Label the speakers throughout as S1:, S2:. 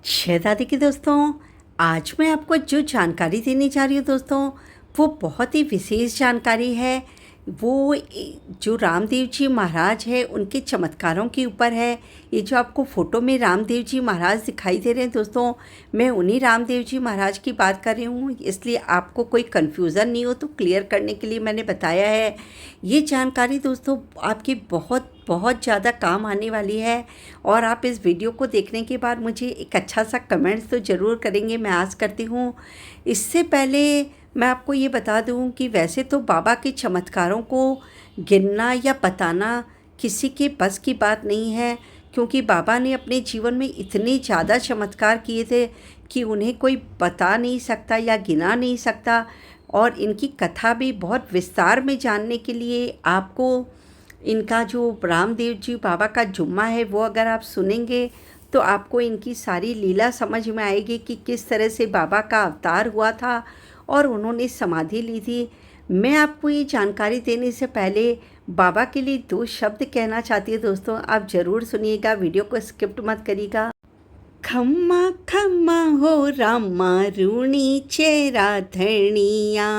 S1: शहज़ादी के दोस्तों, आज मैं आपको जो जानकारी देने जा रही हूँ दोस्तों, वो बहुत ही विशेष जानकारी है। वो जो रामदेव जी महाराज है उनके चमत्कारों के ऊपर है। ये जो आपको फ़ोटो में रामदेव जी महाराज दिखाई दे रहे हैं दोस्तों, मैं उन्हीं रामदेव जी महाराज की बात कर रही हूँ। इसलिए आपको कोई कन्फ्यूज़न नहीं हो तो क्लियर करने के लिए मैंने बताया है। ये जानकारी दोस्तों आपकी बहुत बहुत ज़्यादा काम आने वाली है और आप इस वीडियो को देखने के बाद मुझे एक अच्छा सा कमेंट्स तो ज़रूर करेंगे, मैं आस करती हूँ। इससे पहले मैं आपको ये बता दूँ कि वैसे तो बाबा के चमत्कारों को गिनना या बताना किसी के बस की बात नहीं है, क्योंकि बाबा ने अपने जीवन में इतने ज़्यादा चमत्कार किए थे कि उन्हें कोई बता नहीं सकता या गिना नहीं सकता। और इनकी कथा भी बहुत विस्तार में जानने के लिए आपको इनका जो रामदेव जी बाबा का जुम्मा है वो अगर आप सुनेंगे तो आपको इनकी सारी लीला समझ में आएगी कि किस तरह से बाबा का अवतार हुआ था और उन्होंने समाधि ली थी। मैं आपको ये जानकारी देने से पहले बाबा के लिए 2 शब्द कहना चाहती हूँ दोस्तों, आप ज़रूर सुनिएगा, वीडियो को स्किप मत करिएगा। खम्मा खम्मा हो रामा रूणी चेरा धनिया,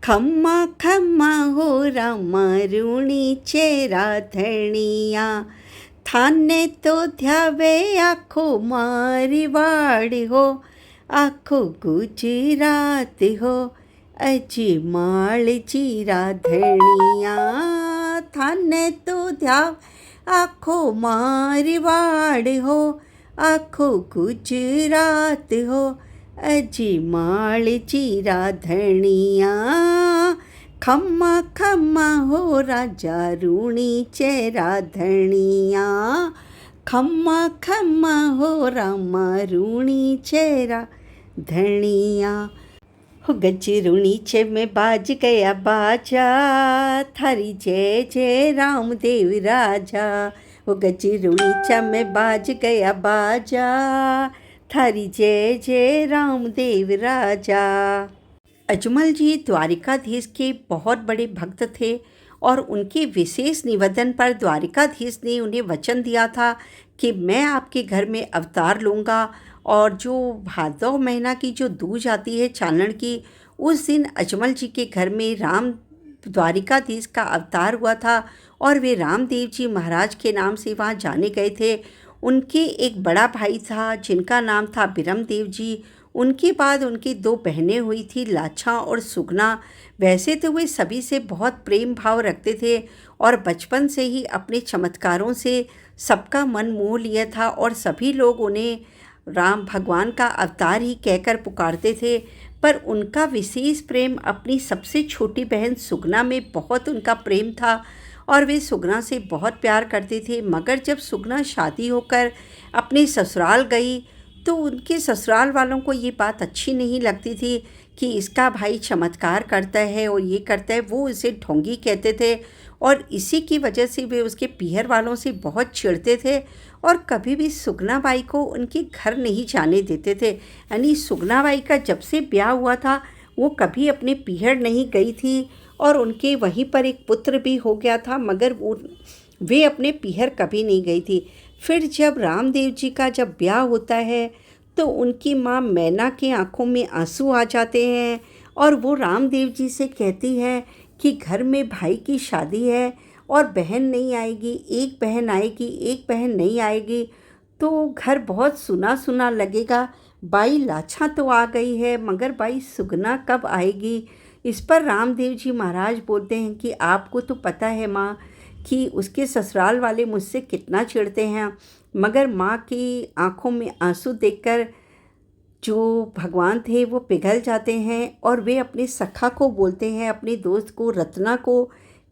S1: खम्मा खम्मा हो रामा रूणी चेरा धनिया, थाने तो ध्यावे आखो मारवाड़ हो, आखो गुजरात हो, अजमाल जीरा धनिया, थाने तो ध्याव आखो मारवाड़ हो, आखो गुजरात हो, अजमाल जीरा धनिया, खम्मा खम्मा हो राजा रूणी चेरा धनिया, खम्मा खम्मा हो रामा रूणी चेरा धनिया। हो गजरूणी चे में बाज गया बाजा, थारी जय जय रामदेव राजा, हो गजरूणी चे में बाज गया बाजा, थारी जय जय रामदेव राजा। अजमल जी द्वारिकाधीश के बहुत बड़े भक्त थे और उनके विशेष निवेदन पर द्वारिकाधीश ने उन्हें वचन दिया था कि मैं आपके घर में अवतार लूँगा। और जो भादव महीना की जो दूज आती है चानन की, उस दिन अजमल जी के घर में राम द्वारिकाधीश का अवतार हुआ था और वे रामदेव जी महाराज के नाम से वहाँ जाने गए थे। उनके एक बड़ा भाई था जिनका नाम था बिरमदेव जी। उनके बाद उनकी 2 बहनें हुई थी, लाछा और सुगना। वैसे तो वे सभी से बहुत प्रेम भाव रखते थे और बचपन से ही अपने चमत्कारों से सबका मन मोह लिया था और सभी लोग उन्हें राम भगवान का अवतार ही कहकर पुकारते थे। पर उनका विशेष प्रेम अपनी सबसे छोटी बहन सुगना में बहुत उनका प्रेम था और वे सुगना से बहुत प्यार करते थे। मगर जब सुगना शादी होकर अपने ससुराल गई तो उनके ससुराल वालों को ये बात अच्छी नहीं लगती थी कि इसका भाई चमत्कार करता है और ये करता है। वो उसे ढोंगी कहते थे और इसी की वजह से वे उसके पीहर वालों से बहुत चिढ़ते थे और कभी भी सुगना बाई को उनके घर नहीं जाने देते थे। यानी सुगना बाई का जब से ब्याह हुआ था वो कभी अपने पीहर नहीं गई थी और उनके वहीं पर एक पुत्र भी हो गया था, मगर वे अपने पीहर कभी नहीं गई थी। फिर जब रामदेव जी का जब ब्याह होता है तो उनकी माँ मैना के आंखों में आंसू आ जाते हैं और वो रामदेव जी से कहती है कि घर में भाई की शादी है और बहन नहीं आएगी, एक बहन आएगी एक बहन नहीं आएगी तो घर बहुत सुना सुना लगेगा। बाई लाछा तो आ गई है मगर बाई सुगना कब आएगी। इस पर रामदेव जी महाराज बोलते हैं कि आपको तो पता है माँ कि उसके ससुराल वाले मुझसे कितना चिढ़ते हैं, मगर माँ की आंखों में आंसू देखकर जो भगवान थे वो पिघल जाते हैं और वे अपने सखा को बोलते हैं, अपने दोस्त को रत्ना को,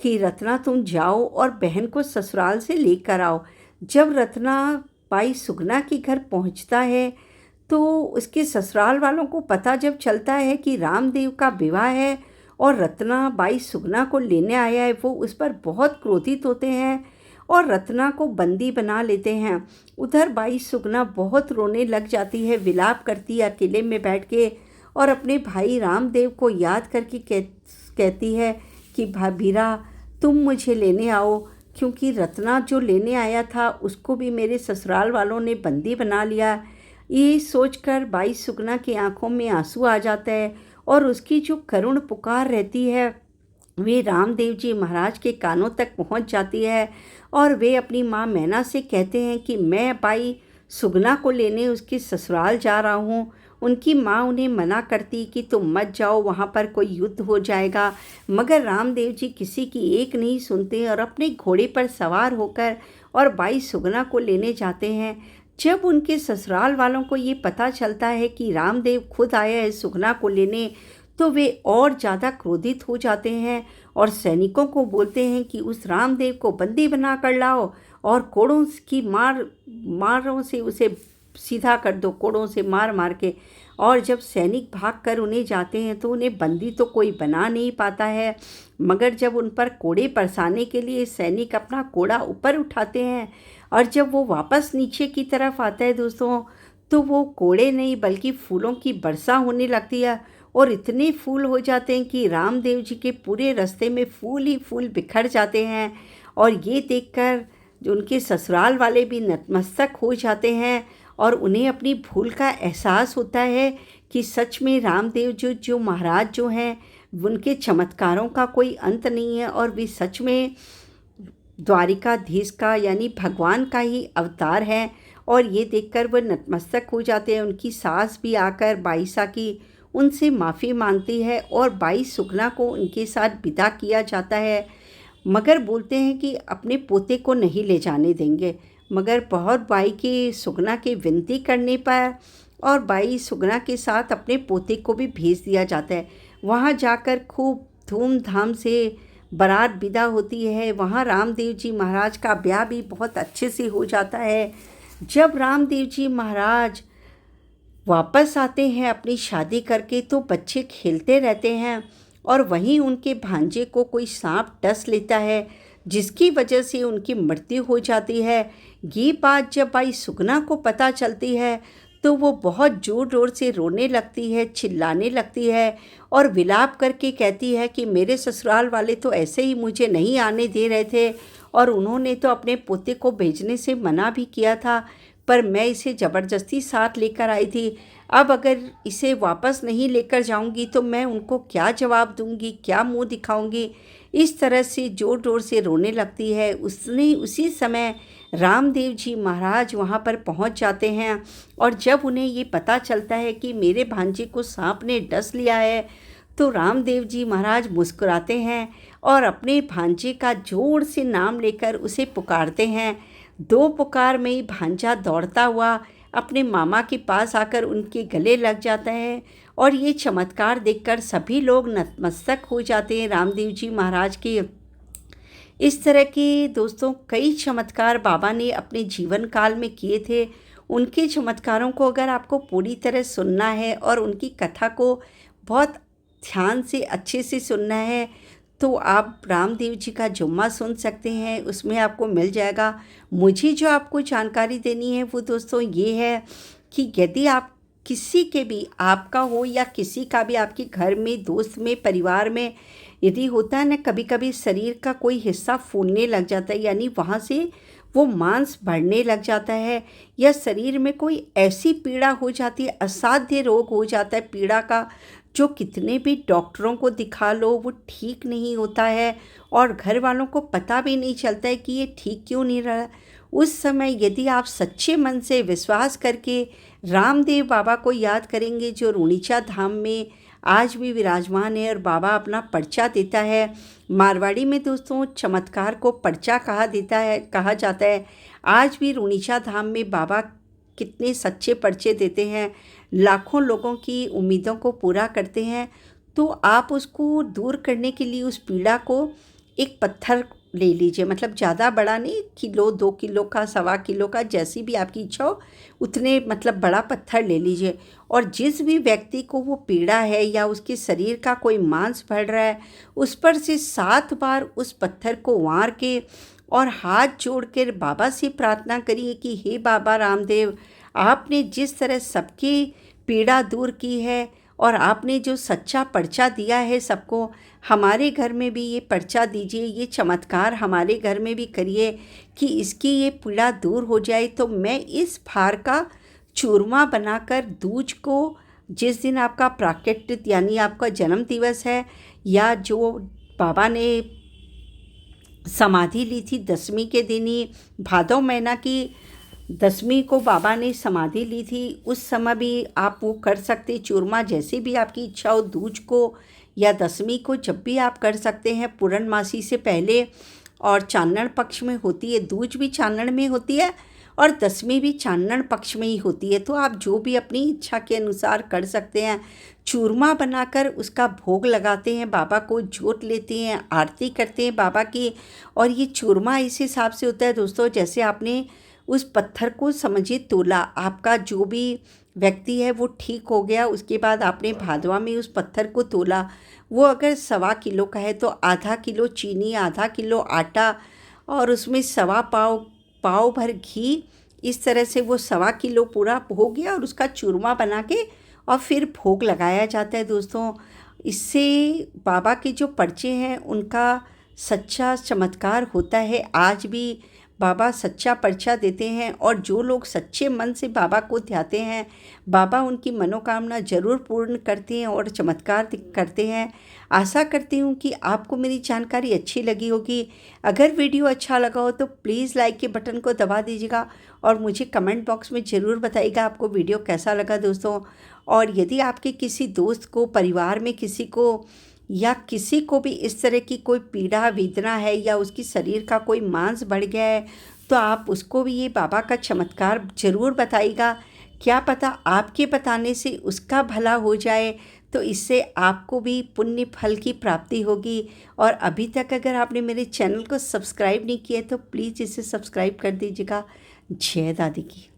S1: कि रत्ना तुम जाओ और बहन को ससुराल से लेकर आओ। जब रत्ना बाई सुगना के घर पहुंचता है तो उसके ससुराल वालों को पता जब चलता है कि रामदेव का विवाह है और रत्ना बाई सुगना को लेने आया है, वो उस पर बहुत क्रोधित होते हैं और रत्ना को बंदी बना लेते हैं। उधर बाई सुगना बहुत रोने लग जाती है, विलाप करती है अकेले में बैठ के और अपने भाई रामदेव को याद करके कहती है कि भाभीरा तुम मुझे लेने आओ, क्योंकि रत्ना जो लेने आया था उसको भी मेरे ससुराल वालों ने बंदी बना लिया। ये सोचकर बाई सुगना की आंखों में आंसू आ जाता है और उसकी जो करुण पुकार रहती है वे रामदेव जी महाराज के कानों तक पहुंच जाती है। और वे अपनी माँ मैना से कहते हैं कि मैं बाई सुगना को लेने उसके ससुराल जा रहा हूँ। उनकी माँ उन्हें मना करती कि तुम मत जाओ, वहाँ पर कोई युद्ध हो जाएगा। मगर रामदेव जी किसी की एक नहीं सुनते और अपने घोड़े पर सवार होकर और बाई सुगना को लेने जाते हैं। जब उनके ससुराल वालों को ये पता चलता है कि रामदेव खुद आया है सुगना को लेने, तो वे और ज़्यादा क्रोधित हो जाते हैं और सैनिकों को बोलते हैं कि उस रामदेव को बंदी बना कर लाओ और कोड़ों की मारों से उसे सीधा कर दो, कोड़ों से मार मार के। और जब सैनिक भागकर उन्हें जाते हैं तो उन्हें बंदी तो कोई बना नहीं पाता है, मगर जब उन पर कोड़े बरसाने के लिए सैनिक अपना कोड़ा ऊपर उठाते हैं और जब वो वापस नीचे की तरफ आता है दोस्तों, तो वो कोड़े नहीं बल्कि फूलों की वर्षा होने लगती है और इतने फूल हो जाते हैं कि रामदेव जी के पूरे रास्ते में फूल ही फूल बिखर जाते हैं। और ये देखकर जो उनके ससुराल वाले भी नतमस्तक हो जाते हैं और उन्हें अपनी भूल का एहसास होता है कि सच में रामदेव जो महाराज जो हैं उनके चमत्कारों का कोई अंत नहीं है और वे सच में द्वारिकाधीश का यानी भगवान का ही अवतार है। और ये देखकर वह नतमस्तक हो जाते हैं। उनकी सास भी आकर बाईसा की उनसे माफ़ी मांगती है और बाई सुगना को उनके साथ विदा किया जाता है, मगर बोलते हैं कि अपने पोते को नहीं ले जाने देंगे। मगर बहुत बाई के सुगना के विनती करने पर और बाई सुगना के साथ अपने पोते को भी भेज दिया जाता है। वहाँ जाकर खूब धूमधाम से बारात विदा होती है। वहाँ रामदेव जी महाराज का ब्याह भी बहुत अच्छे से हो जाता है। जब रामदेव जी महाराज वापस आते हैं अपनी शादी करके तो बच्चे खेलते रहते हैं और वहीं उनके भांजे को कोई सांप डस लेता है, जिसकी वजह से उनकी मृत्यु हो जाती है। ये बात जब बाई सुगना को पता चलती है तो वो बहुत ज़ोर ज़ोर से रोने लगती है, चिल्लाने लगती है और विलाप करके कहती है कि मेरे ससुराल वाले तो ऐसे ही मुझे नहीं आने दे रहे थे और उन्होंने तो अपने पोते को भेजने से मना भी किया था, पर मैं इसे ज़बरदस्ती साथ लेकर आई थी। अब अगर इसे वापस नहीं लेकर जाऊंगी तो मैं उनको क्या जवाब दूंगी, क्या मुंह दिखाऊंगी। इस तरह से ज़ोर ज़ोर से रोने लगती है। उसी समय रामदेव जी महाराज वहाँ पर पहुँच जाते हैं और जब उन्हें ये पता चलता है कि मेरे भांजे को सांप ने डस लिया है, तो रामदेव जी महाराज मुस्कुराते हैं और अपने भांजे का जोर से नाम लेकर उसे पुकारते हैं। दो पुकार में ही भांजा दौड़ता हुआ अपने मामा के पास आकर उनके गले लग जाता है और ये चमत्कार देखकर सभी लोग नतमस्तक हो जाते हैं रामदेव जी महाराज के। इस तरह के दोस्तों कई चमत्कार बाबा ने अपने जीवन काल में किए थे। उनके चमत्कारों को अगर आपको पूरी तरह सुनना है और उनकी कथा को बहुत ध्यान से अच्छे से सुनना है तो आप रामदेव जी का जुम्मा सुन सकते हैं, उसमें आपको मिल जाएगा। मुझे जो आपको जानकारी देनी है वो दोस्तों ये है कि यदि आप किसी के भी आपका हो या किसी का भी आपके घर में, दोस्त में, परिवार में यदि होता है ना, कभी कभी शरीर का कोई हिस्सा फूलने लग जाता है, यानी वहाँ से वो मांस बढ़ने लग जाता है या शरीर में कोई ऐसी पीड़ा हो जाती है, असाध्य रोग हो जाता है पीड़ा का, जो कितने भी डॉक्टरों को दिखा लो वो ठीक नहीं होता है और घर वालों को पता भी नहीं चलता है कि ये ठीक क्यों नहीं रहा। उस समय यदि आप सच्चे मन से विश्वास करके रामदेव बाबा को याद करेंगे जो रूणीचा धाम में आज भी विराजमान है और बाबा अपना पर्चा देता है। मारवाड़ी में दोस्तों चमत्कार को पर्चा कहा जाता है। आज भी रूणीचा धाम में बाबा कितने सच्चे पर्चे देते हैं, लाखों लोगों की उम्मीदों को पूरा करते हैं। तो आप उसको दूर करने के लिए उस पीड़ा को एक पत्थर ले लीजिए, मतलब ज़्यादा बड़ा नहीं, किलो 2 किलो का, 1.25 किलो का, जैसी भी आपकी इच्छा हो उतने मतलब बड़ा पत्थर ले लीजिए। और जिस भी व्यक्ति को वो पीड़ा है या उसके शरीर का कोई मांस बढ़ रहा है, उस पर से 7 बार उस पत्थर को वार के और हाथ जोड़ कर बाबा से प्रार्थना करिए कि हे बाबा रामदेव, आपने जिस तरह सबकी पीड़ा दूर की है और आपने जो सच्चा पर्चा दिया है सबको, हमारे घर में भी ये पर्चा दीजिए, ये चमत्कार हमारे घर में भी करिए कि इसकी ये पीड़ा दूर हो जाए। तो मैं इस भार का चूरमा बनाकर दूज को, जिस दिन आपका प्राकट्य यानी आपका जन्म दिवस है, या जो बाबा ने समाधि ली थी दसवीं के दिन ही, भादव महीना की दसवीं को बाबा ने समाधि ली थी, उस समय भी आप वो कर सकते चूरमा, जैसे भी आपकी इच्छा हो, दूज को या दसवीं को, जब भी आप कर सकते हैं, पूर्णमासी से पहले। और चांदन पक्ष में होती है, दूज भी चांदन में होती है और दसवीं भी चांदन पक्ष में ही होती है। तो आप जो भी अपनी इच्छा के अनुसार कर सकते हैं। चूरमा बनाकर उसका भोग लगाते हैं, बाबा को जोत लेते हैं, आरती करते हैं बाबा की। और ये चूरमा इस हिसाब से होता है दोस्तों, जैसे आपने उस पत्थर को समझिए तोला, आपका जो भी व्यक्ति है वो ठीक हो गया, उसके बाद आपने भादवा में उस पत्थर को तोला, वो अगर 1.25 किलो का है तो आधा किलो चीनी, आधा किलो आटा और उसमें 1.25 पाव भर घी, इस तरह से वो 1.25 किलो पूरा हो गया और उसका चूरमा बना के और फिर भोग लगाया जाता है दोस्तों। इससे बाबा के जो पर्चे हैं उनका सच्चा चमत्कार होता है। आज भी बाबा सच्चा पर्चा देते हैं और जो लोग सच्चे मन से बाबा को ध्याते हैं, बाबा उनकी मनोकामना ज़रूर पूर्ण करते हैं और चमत्कार करते हैं। आशा करती हूँ कि आपको मेरी जानकारी अच्छी लगी होगी। अगर वीडियो अच्छा लगा हो तो प्लीज़ लाइक के बटन को दबा दीजिएगा और मुझे कमेंट बॉक्स में ज़रूर बताइएगा आपको वीडियो कैसा लगा दोस्तों। और यदि आपके किसी दोस्त को, परिवार में किसी को या किसी को भी इस तरह की कोई पीड़ा वेदना है या उसकी शरीर का कोई मांस बढ़ गया है, तो आप उसको भी ये बाबा का चमत्कार ज़रूर बताइएगा। क्या पता आपके बताने से उसका भला हो जाए, तो इससे आपको भी पुण्य फल की प्राप्ति होगी। और अभी तक अगर आपने मेरे चैनल को सब्सक्राइब नहीं किया तो प्लीज़ इसे सब्सक्राइब कर दीजिएगा। जय दादी की।